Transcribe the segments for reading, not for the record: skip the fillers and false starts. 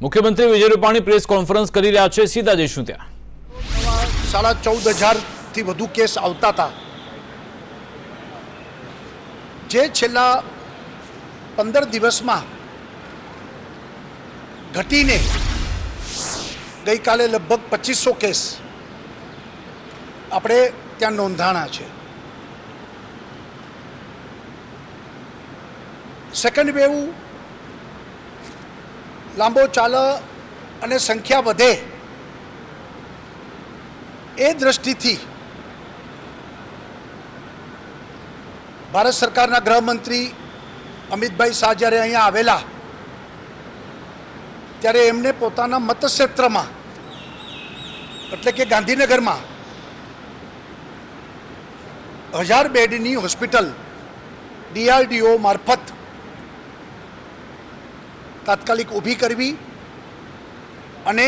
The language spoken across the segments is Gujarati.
મુખ્યમંત્રી વિજય રૂપાણી પ્રેસ કોન્ફરન્સ કરી રહ્યા છે, સીધા જઈશું ત્યાં। 14,500થી વધુ કેસ આવતા હતા, જે છેલ્લા 15 દિવસમાં ઘટીને ગઈકાલે લગભગ 2500 કેસ આપણે ત્યાં નોંધાણા છે। સેકન્ડ વેવ લાંબો ચાલે અને સંખ્યા વધે એ દ્રષ્ટિથી ભારત સરકારના ગૃહમંત્રી અમિતભાઈ શાહ જ્યારે અહીંયા આવેલા ત્યારે એમને પોતાના મતક્ષેત્રમાં એટલે કે ગાંધીનગરમાં 1000 બેડની હોસ્પિટલ DRDO મારફત તાત્કાલિક ઊભી કરવી અને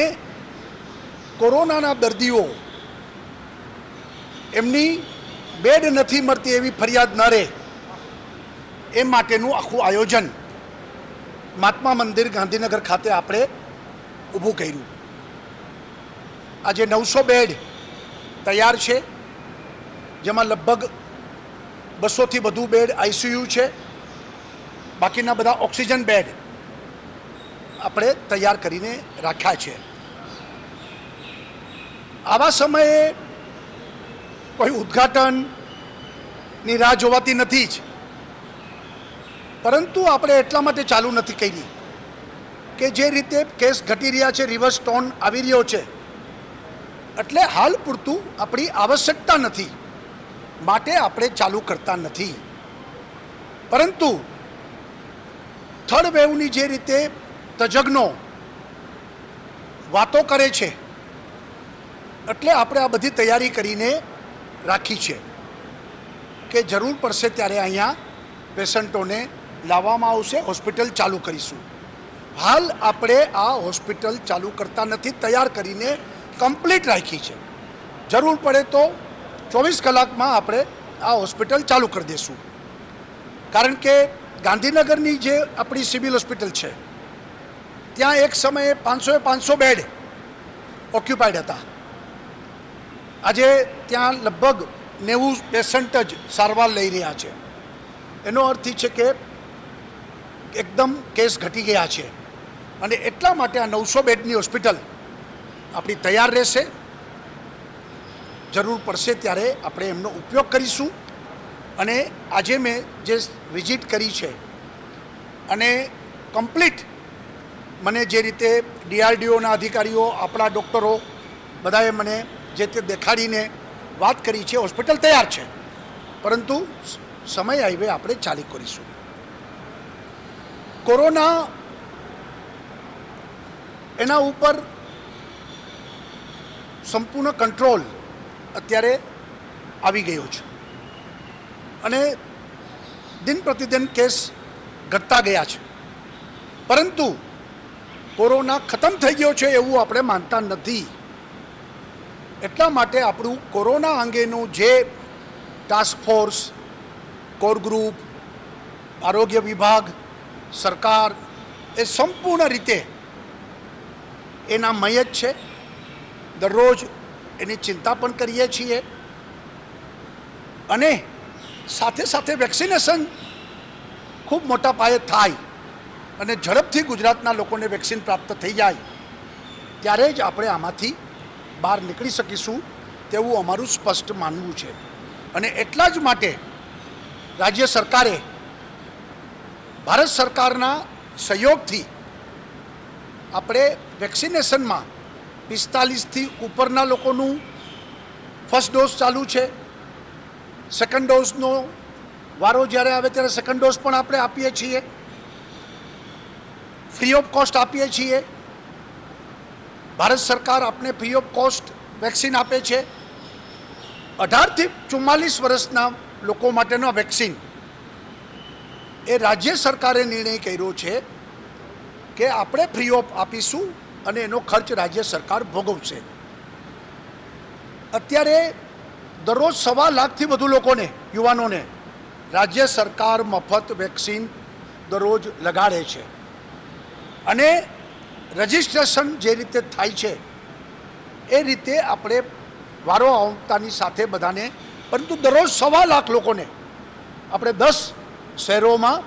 કોરોનાના દર્દીઓ એમની બેડ નથી મળતી એવી ફરિયાદ ન રહે એ માટેનું આખું આયોજન મહાત્મા મંદિર ગાંધીનગર ખાતે આપણે ઊભું કર્યું। આજે 900 બેડ તૈયાર છે, જેમાં લગભગ 200થી વધુ બેડ ICU છે, બાકીના બધા ઓક્સિજન બેડ આપણે તૈયાર કરીને રાખ્યા છે। આવા સમયે કોઈ ઉદ્ઘાટનની રાહ જોવાતી નથી જ, પરંતુ આપણે એટલા માટે ચાલુ નથી કરી કે જે રીતે કેસ ઘટી રહ્યા છે, રિવર્સ ટોન આવી રહ્યો છે, એટલે હાલ પૂરતું આપણી આવશ્યકતા નથી માટે આપણે ચાલુ કરતા નથી। પરંતુ થર્ડ વેવની જે રીતે તજજ્ઞો વાતો કરે છે, એટલે આપણે આ બધી તૈયારી કરીને રાખી છે કે જરૂર પડશે ત્યારે અહીંયા પેશન્ટોને લાવવામાં આવશે, હોસ્પિટલ ચાલુ કરીશું। હાલ આપણે આ હોસ્પિટલ ચાલુ કરતા નથી, તૈયાર કરીને કમ્પ્લીટ રાખી છે। જરૂર પડે તો 24 કલાકમાં આપણે આ હોસ્પિટલ ચાલુ કરી દઈશું, કારણ કે ગાંધીનગરની જે આપણી સિવિલ હોસ્પિટલ છે ત્યાં એક સમયે 500 બેડ ઓક્યુપાઈડ હતા। આજે ત્યાં લગભગ 90 પેશન્ટ જ સારવાર લઈ રહ્યા છે। એનો અર્થ એ છે કે એકદમ કેસ ઘટી ગયા છે અને એટલા માટે આ 900 બેડની હોસ્પિટલ આપણી તૈયાર રહેશે। જરૂર પડશે ત્યારે આપણે એમનો ઉપયોગ કરીશું। અને આજે મેં જે વિઝિટ કરી છે અને કમ્પ્લીટ મને જે રીતે DRDOના અધિકારીઓ, આપણા ડૉક્ટરો બધાએ મને જે તે દેખાડીને વાત કરી છે, હોસ્પિટલ તૈયાર છે, પરંતુ સમય આવ્યે આપણે ચાલુ કરીશું। કોરોના એના ઉપર સંપૂર્ણ કંટ્રોલ અત્યારે આવી ગયો છે અને દિન પ્રતિદિન કેસ ઘટતા ગયા છે, પરંતુ કોરોના ખતમ થઈ ગયો છે એવું આપણે માનતા નથી। એટલા માટે આપણું કોરોના અંગેનું જે ટાસ્ક ફોર્સ, કોર ગ્રુપ, આરોગ્ય વિભાગ, સરકાર એ સંપૂર્ણ રીતે એના મય જ છે। દરરોજ એની ચિંતા પણ કરીએ છીએ અને સાથે સાથે વેક્સિનેશન ખૂબ મોટા પાયે થાય અને ઝડપથી ગુજરાતના લોકોને વેક્સિન પ્રાપ્ત થઈ જાય ત્યારે જ આપણે આમાંથી બહાર નીકળી શકીશું તેવું અમારું સ્પષ્ટ માનવું છે। અને એટલા જ માટે રાજ્ય સરકારે ભારત સરકારના સહયોગથી આપણે વેક્સિનેશનમાં 45થી ઉપરના લોકોનું ફર્સ્ટ ડોઝ ચાલુ છે। સેકન્ડ ડોઝનો વારો જ્યારે આવે ત્યારે સેકન્ડ ડોઝ પણ આપણે આપીએ છીએ, ફ્રી ઓફ કોસ્ટ આપીએ છીએ। ભારત સરકાર આપણે ફ્રી ઓફ કોસ્ટ વેક્સિન આપે છે। 18થી 44 વર્ષના લોકો માટેનો વેક્સિન એ રાજ્ય સરકારે નિર્ણય કર્યો છે કે આપણે ફ્રી ઓફ આપીશું અને એનો ખર્ચ રાજ્ય સરકાર ભોગવશે। અત્યારે દરરોજ 1.25 લાખથી વધુ લોકોને, યુવાનોને રાજ્ય સરકાર મફત વેક્સિન દરરોજ લગાડે છે અને રજિસ્ટ્રેશન જે રીતે થાય છે એ રીતે આપણે વારો આવતાની સાથે બધાને, પરંતુ દરરોજ 1.25 લાખ લોકોને આપણે 10 શહેરોમાં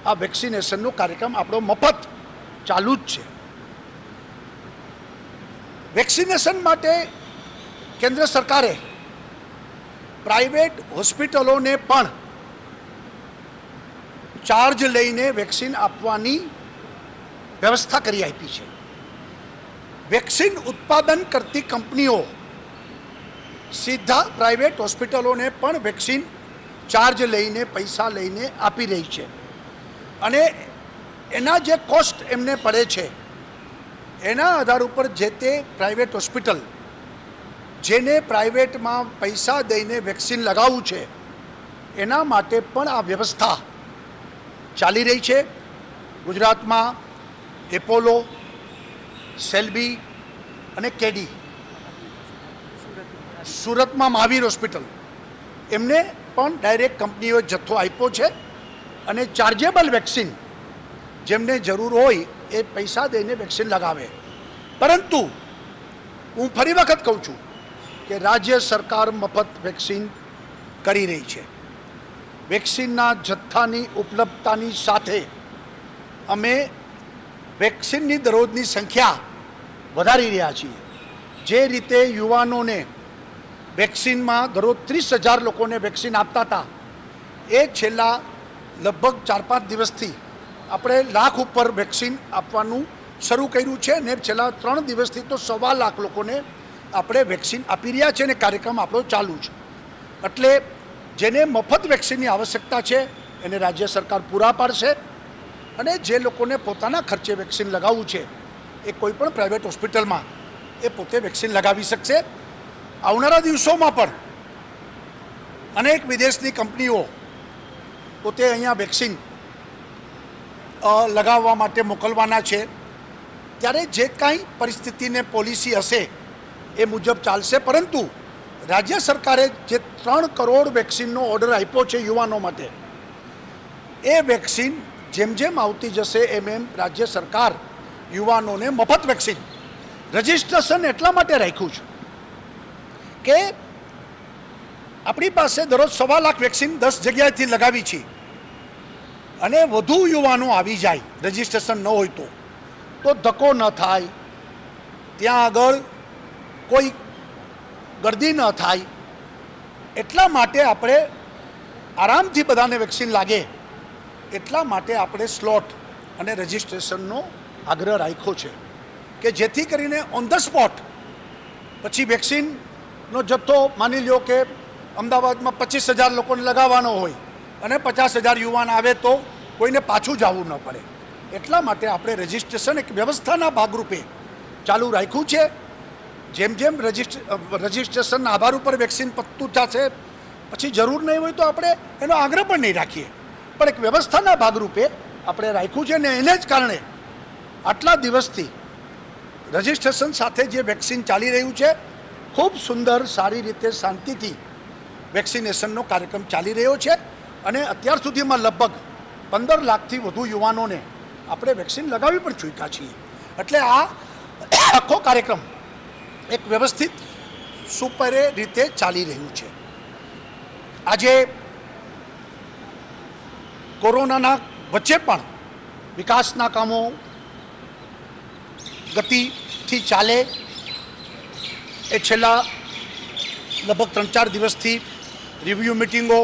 આ વેક્સિનેશનનો કાર્યક્રમ આપણો મફત ચાલુ જ છે. વેક્સિનેશન માટે કેન્દ્ર સરકારે પ્રાઇવેટ હોસ્પિટલોને પણ ચાર્જ લઈને વેક્સિન આપવાની વ્યવસ્થા કરી આપી છે. વેક્સિન ઉત્પાદન કરતી કંપનીઓ સીધા પ્રાઇવેટ હોસ્પિટલોને પણ વેક્સિન ચાર્જ લઈને, પૈસા લઈને આપી રહી છે. અને એના જે કોસ્ટ એમને પડે છે એના આધાર ઉપર જે તે પ્રાઇવેટ હોસ્પિટલ જેને પ્રાઇવેટમાં પૈસા દઈને વેક્સિન લગાવવું છે એના માટે પણ આ વ્યવસ્થા ચાલી રહી છે. ગુજરાતમાં એપોલો, સેલ્બી અને કેડી, સુરતમાં મહાવીર હોસ્પિટલ, એમને પણ ડાયરેક્ટ કંપનીઓએ જથ્થો આપ્યો છે. અને ચાર્જેબલ વેક્સિન જેમને જરૂર હોય એ પૈસા દઈને વેક્સિન લગાવે. પરંતુ હું ફરી વખત કહું છું કે રાજ્ય સરકાર મફત વેક્સિન કરી રહી છે. વેક્સિનના જથ્થાની ઉપલબ્ધતાની સાથે અમે વેક્સિનની દરરોજની સંખ્યા વધારી રહ્યા છીએ. જે રીતે યુવાનોને વેક્સિનમાં દરરોજ 30,000 લોકોને વેક્સિન આપતા હતા, એ છેલ્લા લગભગ 4-5 દિવસથી આપણે લાખ ઉપર વેક્સિન આપવાનું શરૂ કર્યું છે. અને છેલ્લા 3 દિવસથી તો 1.25 લાખ લોકોને આપણે વેક્સિન આપી રહ્યા છે અને કાર્યક્રમ આપણો ચાલુ છે. એટલે જેને મફત વેક્સિનની આવશ્યકતા છે એને રાજ્ય સરકાર પૂરા પાડશે. અને જે લોકોને પોતાના ખર્ચે વેક્સિન લગાવવું છે એ કોઈ પણ પ્રાઇવેટ હોસ્પિટલમાં એ પોતે વેક્સિન લગાવી શકશે. આવનારા દિવસોમાં પણ અનેક વિદેશની કંપનીઓ પોતે અહીંયા વેક્સિન લગાવવા માટે મોકલવાના છે. ત્યારે જે કાંઈ પરિસ્થિતિને પોલિસી હશે એ મુજબ ચાલશે. પરંતુ રાજ્ય સરકારે જે 3 કરોડ વેક્સિનનો ઓર્ડર આપ્યો છે યુવાનો માટે, એ વેક્સિન જેમ જેમ આવતી જશે એમ એમ રાજ્ય સરકાર યુવાનોને મફત વેક્સિન, રજિસ્ટ્રેશન એટલા માટે રાખ્યું છે કે આપણી પાસે દરરોજ 1.25 લાખ વેક્સિન 10 જગ્યાએથી લગાવી છે. અને વધુ યુવાનો આવી જાય રજિસ્ટ્રેશન ન હોય તો ધક્કો ન થાય, ત્યાં આગળ કોઈ ગર્દી ન થાય, એટલા માટે આપણે આરામથી બધાને વેક્સિન લાગે એટલા માટે આપણે સ્લોટ અને રજિસ્ટ્રેશનનો આગ્રહ રાખ્યો છે કે જેથી કરીને ઓન ધ સ્પોટ પછી વેક્સિનનો જથ્થો માની લ્યો કે અમદાવાદમાં 25,000 લોકોને લગાવવાનો હોય અને 50,000 યુવાન આવે તો કોઈને પાછું જવું ન પડે. એટલા માટે આપણે રજિસ્ટ્રેશન એક વ્યવસ્થાના ભાગરૂપે ચાલુ રાખ્યું છે. જેમ જેમ રજિસ્ટ્રેશનના આધાર ઉપર વેક્સિન પતતું થશે પછી જરૂર નહીં હોય તો આપણે એનો આગ્રહ પણ નહીં રાખીએ, પણ એક વ્યવસ્થાના ભાગરૂપે આપણે રાખ્યું છે. અને એને જ કારણે આટલા દિવસથી રજિસ્ટ્રેશન સાથે જે વેક્સિન ચાલી રહ્યું છે, ખૂબ સુંદર સારી રીતે શાંતિથી વેક્સિનેશનનો કાર્યક્રમ ચાલી રહ્યો છે. અને અત્યાર સુધીમાં લગભગ 15 લાખથી વધુ યુવાનોને આપણે વેક્સિન લગાવી પણ ચૂક્યા છીએ. એટલે આ આખો કાર્યક્રમ એક વ્યવસ્થિત સુપરે રીતે ચાલી રહ્યું છે. આજે કોરોનાના વચ્ચે પણ વિકાસના કામો ગતિથી ચાલે એ છેલ્લા લગભગ 3-4 દિવસથી રિવ્યૂ મિટિંગો,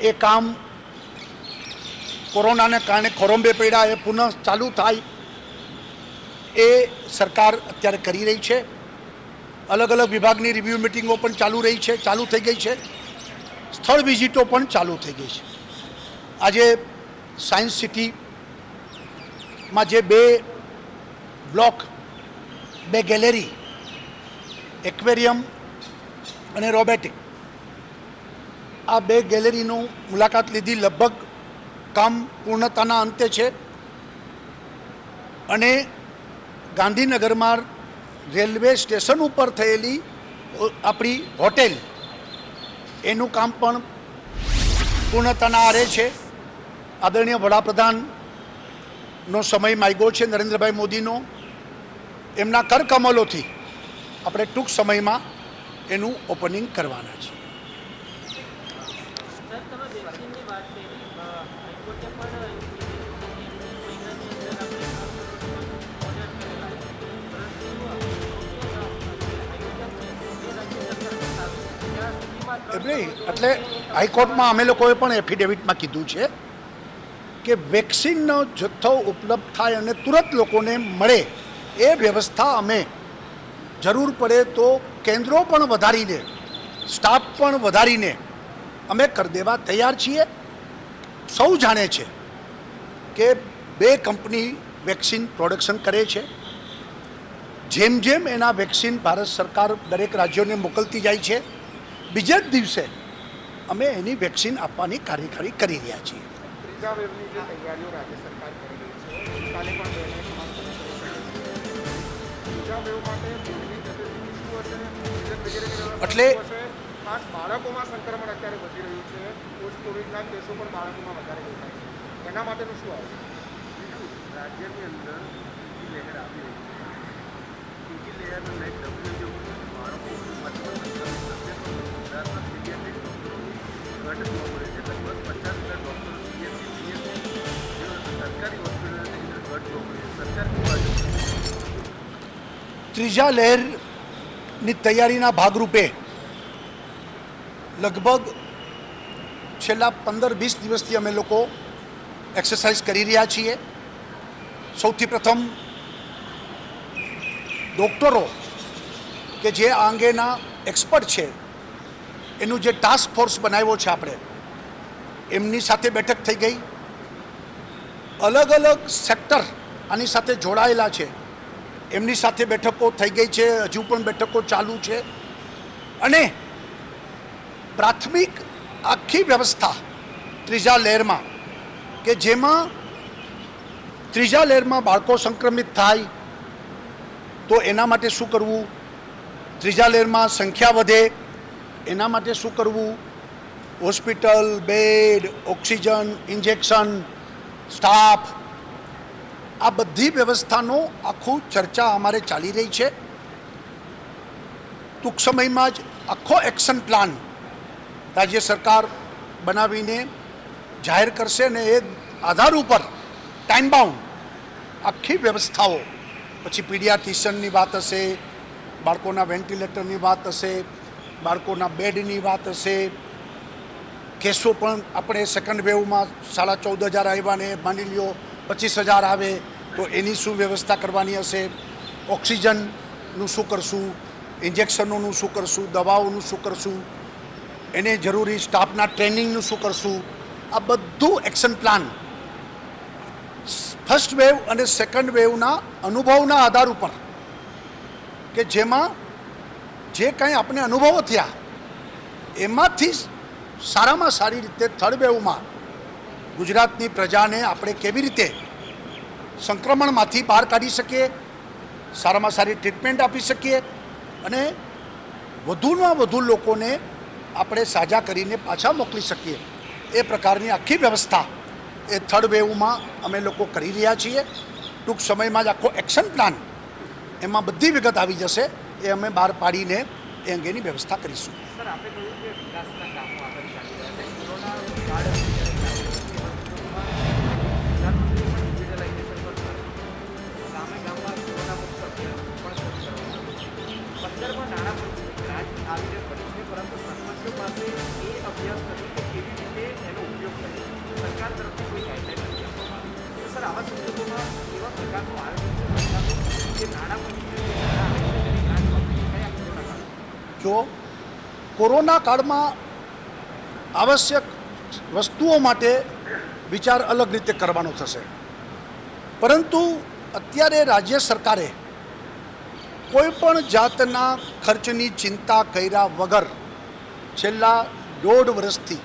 એ કામ કોરોનાને કારણે ખોરંભે પડ્યા એ પુનઃ ચાલુ થાય એ સરકાર અત્યારે કરી રહી છે. અલગ અલગ વિભાગની રિવ્યૂ મિટિંગો પણ ચાલુ થઈ ગઈ છે. સ્થળ વિઝિટો પણ ચાલુ થઈ ગઈ છે. આજે સાયન્સ સિટીમાં જે 2 બ્લોક, 2 ગેલેરી, એક્વેરિયમ અને રોબોટિક, આ 2 ગેલેરીનું મુલાકાત લીધી. લગભગ કામ પૂર્ણતાના અંતે છે. અને ગાંધીનગરમાં રેલવે સ્ટેશન ઉપર થયેલી આપણી હોટેલ, એનું કામ પણ પૂર્ણતાના આરે છે. આદરણીય વડાપ્રધાનનો સમય માંગ્યો છે નરેન્દ્રભાઈ મોદીનો, એમના કરકમલોથી આપણે ટૂંક સમયમાં એનું ઓપનિંગ કરવાના છીએ. એટલે હાઈકોર્ટમાં અમે લોકોએ પણ એફિડેવિટમાં કીધું છે કે વેક્સિનનો જથ્થો ઉપલબ્ધ થાય અને તુરંત લોકોને મળે એ વ્યવસ્થા અમે જરૂર પડે તો કેન્દ્રો પણ વધારીને સ્ટાફ પણ વધારીને અમે કરી દેવા તૈયાર છીએ. સૌ જાણે છે કે 2 કંપની વેક્સિન પ્રોડક્શન કરે છે. જેમ જેમ એના વેક્સિન ભારત સરકાર દરેક રાજ્યોને મોકલતી જાય છે, બીજા જ દિવસે અમે એની વેક્સિન આપવાની કાર્યવાહી કરી રહ્યા છીએ. ત્રીજા વેવની જે તૈયારીઓ રાજ્ય સરકાર કરી રહી છે, કાલે પણ ત્રીજા વેવ માટે એટલે ખાસ બાળકોમાં સંક્રમણ અત્યારે વધી રહ્યું છે. પોસ્ટ કોવિડના કેસો પણ બાળકોમાં વધારે દેખાય છે. એના માટેનું શું આવે? રાજ્યની અંદર ત્રીજી લહેર આવી રહી છે. ત્રીજી લહેરને લઈ બાળકો ગુજરાતમાં પીડિયાટ્રિક ડૉક્ટરોની ઘટ જોવા મળે છે. લગભગ 50 ડૉક્ટરો CSC સરકારી હોસ્પિટલની અંદર ઘટ જોવા મળે છે. સરકાર કેવા ત્રીજા લહેરની તૈયારીના ભાગરૂપે લગભગ છેલ્લા 15-20 દિવસથી અમે લોકો એક્સરસાઇઝ કરી રહ્યા છીએ. સૌથી પ્રથમ ડૉક્ટરો કે જે આ અંગેના એક્સપર્ટ છે એનું જે ટાસ્ક ફોર્સ બનાવ્યો છે આપણે, એમની સાથે બેઠક થઈ ગઈ. અલગ અલગ સેક્ટર આની સાથે જોડાયેલા છે, એમની સાથે બેઠકો થઈ ગઈ છે. હજુ પણ બેઠકો ચાલુ છે. અને પ્રાથમિક આખી વ્યવસ્થા ત્રીજા લહેરમાં કે જેમાં ત્રીજા લહેરમાં બાળકો સંક્રમિત થાય તો એના માટે શું કરવું, ત્રીજા લહેરમાં સંખ્યા વધે એના માટે શું કરવું, hospital, bed, oxygen, injection, staff, આ બધી વ્યવસ્થાનો આખું ચર્ચા અમારે ચાલી રહી છે. ટૂંક સમયમાં જ આખો એક્શન પ્લાન રાજ્ય સરકાર બનાવીને જાહેર કરશે અને એ આધાર ઉપર ટાઈમ બાઉન્ડ આખી વ્યવસ્થાઓ, પછી પીડિયાટ્રિશિયનની વાત હશે, બાળકોના વેન્ટિલેટરની વાત હશે, બાળકોના બેડની વાત હશે. કેસો પણ આપણે સેકન્ડ વેવમાં 14,500 આવ્યા ને માની લ્યો 25,000 આવે તો એની શું વ્યવસ્થા કરવાની હશે, ઓક્સિજનનું શું કરશું, ઇન્જેક્શનોનું શું કરશું, દવાઓનું શું કરશું, એને જરૂરી સ્ટાફના ટ્રેનિંગનું શું કરશું, આ બધું એક્શન પ્લાન ફર્સ્ટ વેવ અને સેકન્ડ વેવના અનુભવના આધાર ઉપર કે જેમાં જે કંઈ આપણે અનુભવો થયા એમાંથી સારામાં સારી રીતે થર્ડ વેવમાં ગુજરાતની પ્રજાને આપણે કેવી રીતે સંક્રમણમાંથી બહાર કાઢી શકીએ, સારામાં સારી ટ્રીટમેન્ટ આપી શકીએ અને વધુમાં વધુ લોકોને આપણે સાજા કરીને પાછા મોકલી શકીએ, એ પ્રકારની આખી વ્યવસ્થા એ થર્ડ વેવમાં અમે લોકો કરી રહ્યા છીએ. ટૂંક સમયમાં જ આખો એક્શન પ્લાન એમાં બધી વિગત આવી જશે, એ અમે બહાર પાડીને એ અંગેની વ્યવસ્થા કરીશું. સર, આપણે કહ્યું કે વિકાસના કામો આગળ ચાલી રહ્યા છે. કોરોના કાળ પ્રધાનમંત્રી પણ ડિજિટલાઇઝેશન પર સામે ગામમાં કોરોના મુક્ત અભિયાન પણ શરૂ કરવામાં 15માં નાણાં રાજ આવીને પડી છે, પરંતુ સરપંચો પાસે એ અભ્યાસ નથી કે કેવી રીતે એનો ઉપયોગ કરે. સરકાર તરફથી કોઈ ગાઈડલાઈન નથી આપવામાં આવી. તો સર, આવા સંજોગોમાં એવા પ્રકારનું આયોજન છે સરકારનું કે નાણામંત્રીને નાણાં આવે છે તેની ગ્રાન્ટ વાપરી શકાય આ કોરોના કાળમાં? જો કોરોના કાળમાં આવશ્યક વસ્તુઓ માટે વિચાર અલગ રીતે કરવાનો થશે, પરંતુ અત્યારે રાજ્ય સરકારે કોઈ પણ જાતના ખર્ચની ચિંતા કર્યા વગર છેલ્લા 1.5 વર્ષથી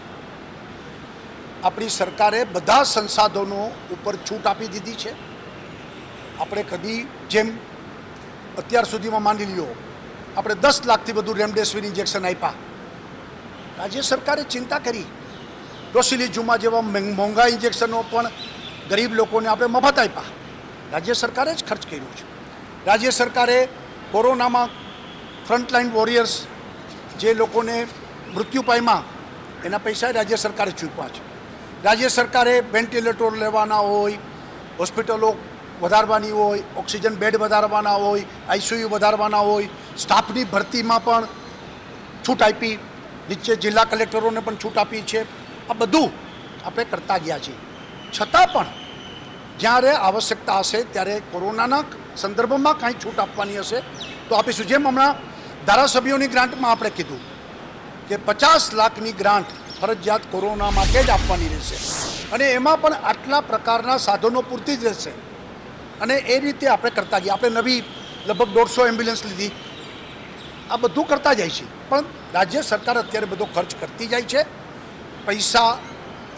આપણી સરકારે બધા સંસાધનો ઉપર છૂટ આપી દીધી છે. આપણે કદી જેમ અત્યાર સુધીમાં માની લ્યો આપણે 10 લાખથી વધુ રેમડેસિવિર ઇન્જેક્શન આપ્યા. રાજ્ય સરકારે ચિંતા કરી, ટોસિલિઝુમાબ જેવા મોંઘા ઇન્જેક્શનો પણ ગરીબ લોકોને આપણે મફત આપ્યા. રાજ્ય સરકારે જ ખર્ચ કર્યો છે. રાજ્ય સરકારે કોરોનામાં ફ્રન્ટલાઇન વોરિયર્સ જે લોકોને મૃત્યુ પામ્યા એના પૈસા રાજ્ય સરકારે ચૂકવ્યા છે. રાજ્ય સરકારે વેન્ટિલેટર લેવાના હોય, હોસ્પિટલો વધારવાની હોય, ઓક્સિજન બેડ વધારવાના હોય, આઈસીયુ વધારવાના હોય, સ્ટાફની ભરતીમાં પણ છૂટ આપી, નીચે જિલ્લા કલેક્ટરોને પણ છૂટ આપી છે. આ બધું આપણે કરતા ગયા છીએ. છતાં પણ જ્યારે આવશ્યકતા હશે ત્યારે કોરોનાના સંદર્ભમાં કાંઈ છૂટ આપવાની હશે તો આપીશું. જેમ હમણાં ધારાસભ્યોની ગ્રાન્ટમાં આપણે કીધું કે 50 લાખની ગ્રાન્ટ ફરજિયાત કોરોના માટે જ આપવાની રહેશે અને એમાં પણ આટલા પ્રકારના સાધનો પૂરતી જ રહેશે અને એ રીતે આપણે કરતા ગયા. આપણે નવી લગભગ 150 એમ્બ્યુલન્સ લીધી. આ બધું કરતા જાય છે. પણ રાજ્ય સરકાર અત્યારે બધો ખર્ચ કરતી જાય છે. પૈસા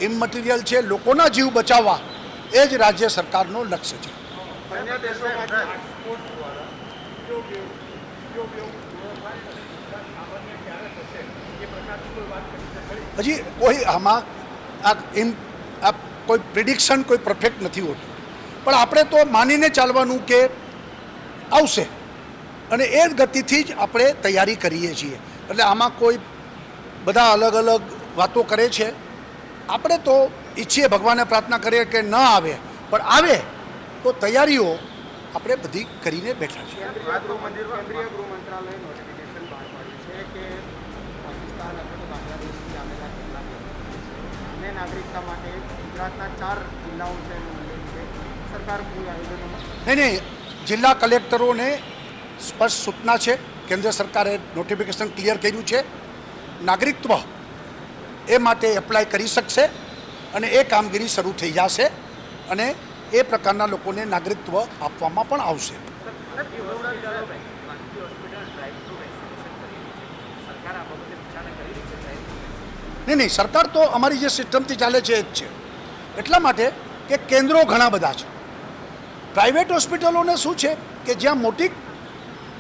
ઇમમટીરિયલ છે, લોકોના જીવ બચાવવા એ જ રાજ્ય સરકારનો લક્ષ્ય છે. અન્ય દેશોમાં હજી કોઈ આમાં આ કોઈ પ્રિડિક્શન કોઈ પરફેક્ટ નથી હોતું, પણ આપણે તો માનીને ચાલવાનું કે આવશે અને એ ગતિથી જ આપણે તૈયારી કરીએ છીએ. એટલે આમાં કોઈ બધા અલગ અલગ વાતો કરે છે. આપણે તો ઈચ્છીએ, ભગવાનને પ્રાર્થના કરીએ કે ન આવે, પણ આવે તો તૈયારીઓ આપણે બધી કરીને બેઠા છીએ. કેન્દ્રીય ગૃહ મંત્રાલયે નોટિફિકેશન બહાર પાડ્યું છે કે પાકિસ્તાન અથવા તો બાંગ્લાદેશથી આવેલા કેટલાક લોકો અને નાગરિકતા માટે ગુજરાતના 4 જિલ્લાઓ છે એનું ઉલ્લેખ છે. સરકાર કોઈ આયોજનોમાં નહીં, જિલ્લા કલેક્ટરોને સ્પષ્ટ સૂચના છે. કેન્દ્ર સરકારે નોટિફિકેશન ક્લિયર કર્યું છે. નાગરિકત્વ એ માટે એપ્લાય કરી શકશે અને એ કામગીરી શરૂ થઈ જશે અને એ પ્રકારના લોકોને નાગરિકત્વ આપવામાં પણ આવશે. નહીં, સરકાર તો અમારી જે સિસ્ટમથી ચાલે છે એ જ છે. એટલા માટે કે કેન્દ્રો ઘણા બધા છે. પ્રાઇવેટ હોસ્પિટલોને શું છે કે જ્યાં મોટી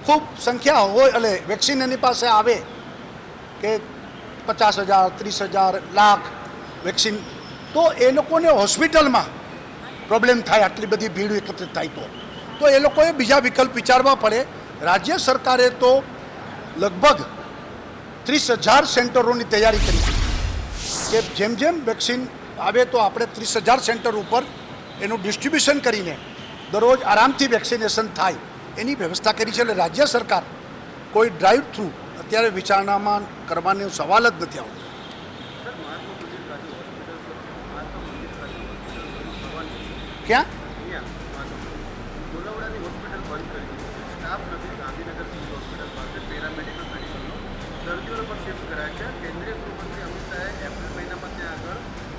ખૂબ સંખ્યા હોય એટલે વેક્સિન એની પાસે આવે કે 50,000, 30,000, લાખ વેક્સિન, તો એ લોકોને હોસ્પિટલમાં પ્રોબ્લેમ થાય. આટલી બધી ભીડ એકત્રિત થાય તો એ લોકોએ બીજા વિકલ્પ વિચારવા પડે. રાજ્ય સરકારે તો લગભગ 30,000 સેન્ટરોની તૈયારી કરી છે કે જેમ જેમ વેક્સિન આવે તો આપણે 30,000 સેન્ટર ઉપર એનું ડિસ્ટ્રીબ્યુશન કરીને દરરોજ આરામથી વેક્સિનેશન થાય એની વ્યવસ્થા કરી છે. એટલે રાજ્ય સરકાર કોઈ ડ્રાઈવ થ્રુ અત્યારે વિચારણામાં કરવાનો સવાલ જ નથી આવતો. ક્યાં ગોલાવડાની હોસ્પિટલ બંધ કરી દીધી છે. સ્ટાફ નથી. ગાંધીનગર સિવિલ હોસ્પિટલ પાસે પેરામેડિકલ મેડિકલનો દર્દીઓને પણ શિફ્ટ કરાયા છે. કેન્દ્રીય ગૃહમંત્રી અમિત શાહે એપ્રિલ મહિનામાં ત્યાં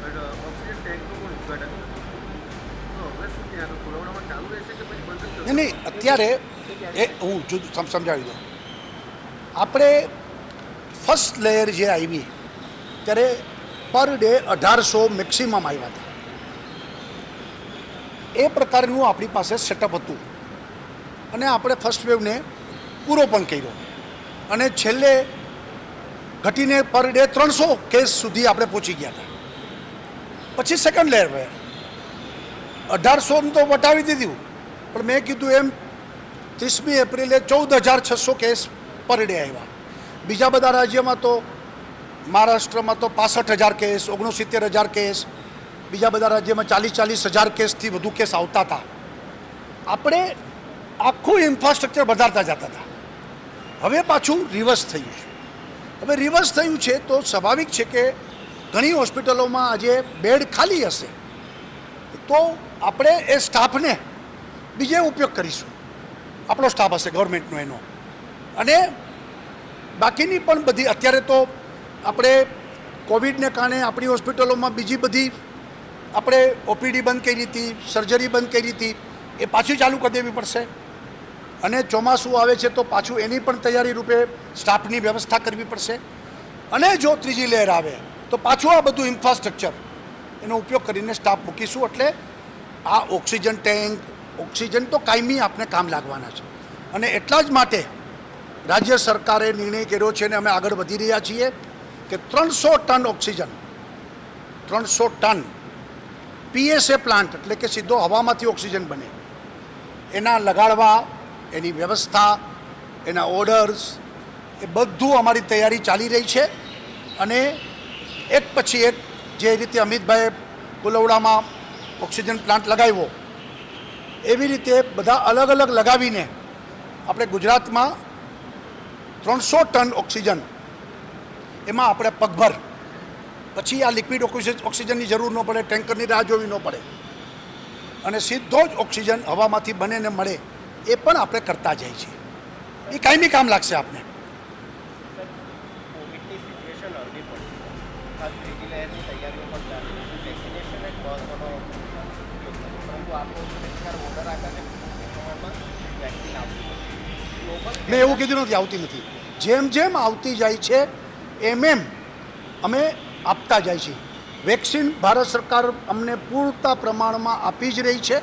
આગળ ઓક્સિજન ટેન્કનું પણ ઉદ્ઘાટન કર્યું. તો હવે શું ત્યાં આગળ ગોલાવડામાં ચાલુ રહેશે કે પછી બંધ જ થશે? નહીં, અત્યારે એ હું સમજાવી દઉં. આપણે ફર્સ્ટ લેયર જે આવી ત્યારે પર ડે 1800 મેક્સિમમ આવ્યા હતા. એ પ્રકારનું આપણી પાસે સેટઅપ હતું અને આપણે ફર્સ્ટ વેવને પૂરો પણ કર્યો અને છેલ્લે ઘટીને પર ડે 300 કેસ સુધી આપણે પહોંચી ગયા હતા. પછી સેકન્ડ લેયર 1800 તો વટાવી દીધું, પણ મેં કીધું એમ 30મી એપ્રિલે 14,600 કેસ પર ડે આવ્યા. બીજા બધા રાજ્યમાં તો મહારાષ્ટ્રમાં તો 65,000 કેસ, 69,000 કેસ, બીજા બધા રાજ્યમાં 40,000 કેસથી વધુ કેસ આવતા હતા. આપણે આખું ઇન્ફ્રાસ્ટ્રક્ચર વધારતા જતા હતા. હવે પાછું રિવર્સ થયું છે. હવે રિવર્સ થયું છે તો સ્વાભાવિક છે કે ઘણી હોસ્પિટલોમાં આજે બેડ ખાલી હશે તો આપણે એ સ્ટાફને બીજે ઉપયોગ કરીશું. આપણો સ્ટાફ હશે ગવર્મેન્ટનો એનો, અને બાકીની પણ બધી અત્યારે તો આપણે કોવિડને કારણે આપણી હોસ્પિટલોમાં બીજી બધી આપણે ઓપીડી બંધ કરી હતી, સર્જરી બંધ કરી હતી, એ પાછી ચાલુ કરી દેવી પડશે. અને ચોમાસું આવે છે તો પાછું એની પણ તૈયારી રૂપે સ્ટાફની વ્યવસ્થા કરવી પડશે. અને જો ત્રીજી લહેર આવે તો પાછું આ બધું ઇન્ફ્રાસ્ટ્રક્ચર એનો ઉપયોગ કરીને સ્ટાફ મૂકીશું. એટલે આ ઓક્સિજન ટેન્ક, ઓક્સિજન તો કાયમી આપણે કામ લાગવાના છે અને એટલા જ માટે રાજ્ય સરકારે નિર્ણય કર્યો છે અને અમે આગળ વધી રહ્યા છીએ કે 300 ton oxygen, 300 ton PSA plant એટલે કે સીધો હવામાંથી ઓક્સિજન બને એના લગાડવા એની વ્યવસ્થા, એના ઓર્ડર્સ, એ બધું અમારી તૈયારી ચાલી રહી છે. અને એક પછી એક જે રીતે અમિતભાઈએ કુલવડામાં ઓક્સિજન પ્લાન્ટ લગાવ્યો, એવી રીતે બધા અલગ અલગ લગાવીને આપણે ગુજરાતમાં 300 ટન ઓક્સિજન, એમાં આપણે પગભર, પછી આ લિક્વિડ ઓક્સિજનની જરૂર ન પડે, ટેન્કરની રાહ જોવી ન પડે, અને સીધો જ ઓક્સિજન હવામાંથી બને ને મળે, એ પણ આપણે કરતા જાય છીએ. એ કાયમી કામ લાગશે આપને. કોવિડની સિચ્યુએશન અવધી પડી, ખાસ ત્રીજી લહેરની તૈયારીઓ પણ ચાલી રહી છે. વેક્સિનેશન એક મહત્વનો પરંતુ આપણો સરકાર ઓર્ડર આકારને પ્રમાણમાં વેક્સિન આપવી પડશે. મેં એવું કીધું નથી આવતી નથી. જેમ જેમ આવતી જાય છે એમ એમ અમે આપતા જાય છીએ. વેક્સિન ભારત સરકાર અમને પૂરતા પ્રમાણમાં આપી જ રહી છે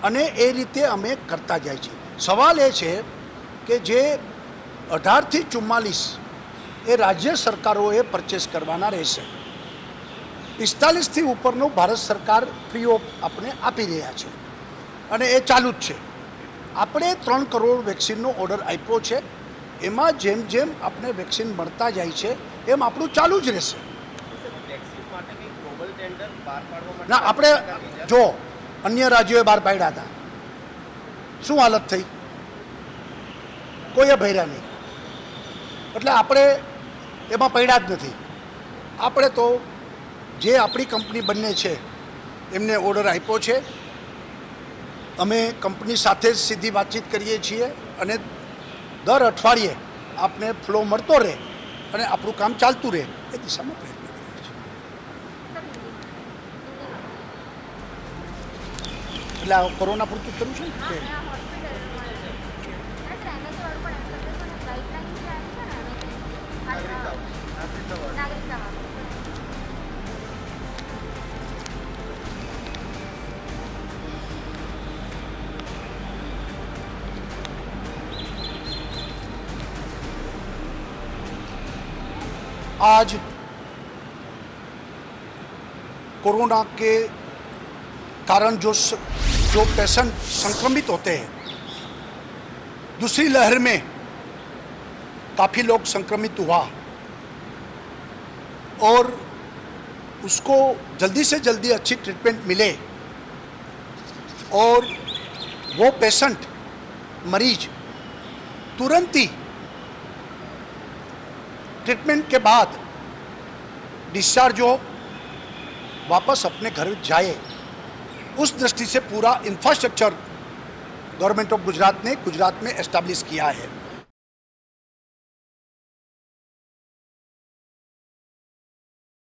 અને એ રીતે અમે કરતા જાય છીએ. સવાલ એ છે કે જે 18થી 44 એ રાજ્ય સરકારોએ પરચેસ કરવાના રહેશે. 45થી ઉપરનું ભારત સરકાર ફ્રી ઓફ આપણે આપી રહ્યા છે અને એ ચાલુ જ છે. આપણે 3 કરોડ વેક્સિનનો ઓર્ડર આપ્યો છે. એમાં જેમ જેમ આપણે વેક્સિન મળતા જાય છે એમ આપણું ચાલુ જ રહેશે. વેક્સિન માટે કંઈ ગ્લોબલ ટેન્ડર બહાર પાડવા માટે ના, આપણે જો અન્ય રાજ્યોએ બહાર પાડ્યા હતા, શું હાલત થઈ? કોઈએ ભર્યા નહીં. એટલે આપણે એમાં પડ્યા જ નથી. આપણે તો જે આપણી કંપની બંને છે એમને ઓર્ડર આપ્યો છે. અમે કંપની સાથે જ સીધી વાતચીત કરીએ છીએ અને દર અઠવાડિયે આપને ફ્લો મળતો રહે અને આપણું કામ ચાલતું રહે એ દિશામાં પ્રયત્ન કરીએ છીએ. એટલે આ કોરોના પૂરતું કર્યું છે ને કે आज कोरोना के कारण जो पेशेंट संक्रमित होते हैं, दूसरी लहर में काफ़ी लोग संक्रमित हुआ और उसको जल्दी से जल्दी अच्छी ट्रीटमेंट मिले और वो पेशेंट मरीज तुरंत ही ट्रीटमेंट के बाद डिस्चार्ज हो, वापस अपने घर जाए, उस दृष्टि से पूरा इंफ्रास्ट्रक्चर गवर्नमेंट ऑफ गुजरात ने गुजरात में एस्टैब्लिश किया है.